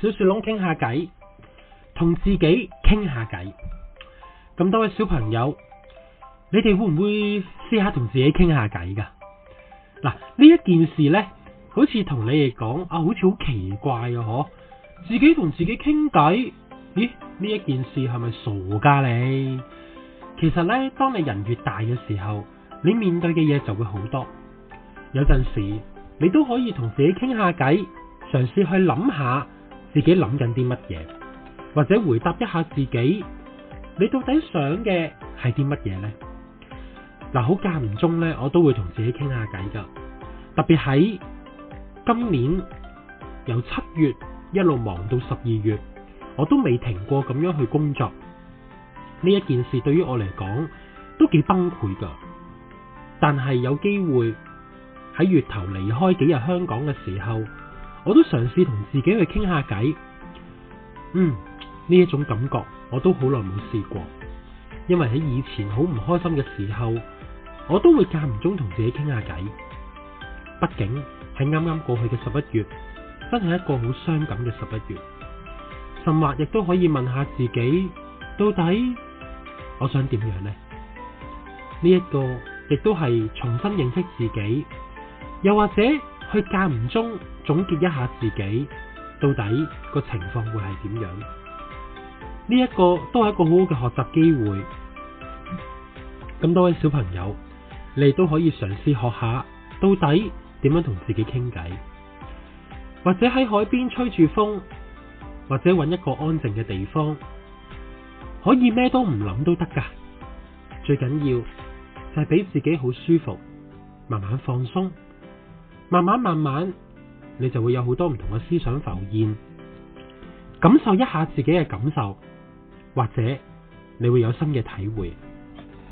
小樹窿傾下偈，同自己傾下偈。咁多位小朋友，你哋會唔會試下同自己傾下偈噶？嗱，呢一件事呢，好似同你哋講啊，好似好奇怪啊，嗬？自己同自己傾偈，咦？呢一件事係咪傻噶你？其實呢，當你人越大嘅時候，你面對嘅嘢就會好多。有陣時，你都可以同自己傾下偈，嘗試去諗下自己諗緊啲乜嘢，或者回答一下自己，你到底想嘅係啲乜嘢呢？嗱，好間唔中呢，我都會同自己傾下偈噶。特別喺今年由7月一路忙到12月，我都未停過咁樣去工作。呢一件事對於我嚟講都幾崩潰噶。但係有機會喺月頭離開幾日香港嘅時候，我都嘗試同自己去傾下偈。呢一種感覺我都好耐冇試過，因為喺以前好唔開心嘅時候，我都會間唔中同自己傾下偈。畢竟喺啱啱過去嘅11月，真係一個好傷感嘅11月。甚或亦都可以問下自己，到底我想點樣呢？呢一個亦都係重新認識自己，又或者去間唔中總結一下自己到底個情況會係點樣。呢一個都係一個好好嘅學習機會。咁多位小朋友，你哋都可以嘗試學下到底點樣同自己傾偈，或者喺海邊吹住風，或者揾一個安靜嘅地方，可以咩都唔諗都得噶。最緊要就係俾自己好舒服，慢慢放鬆，慢慢你就會有好多唔同嘅思想浮現，感受一下自己嘅感受，或者你會有新嘅體會。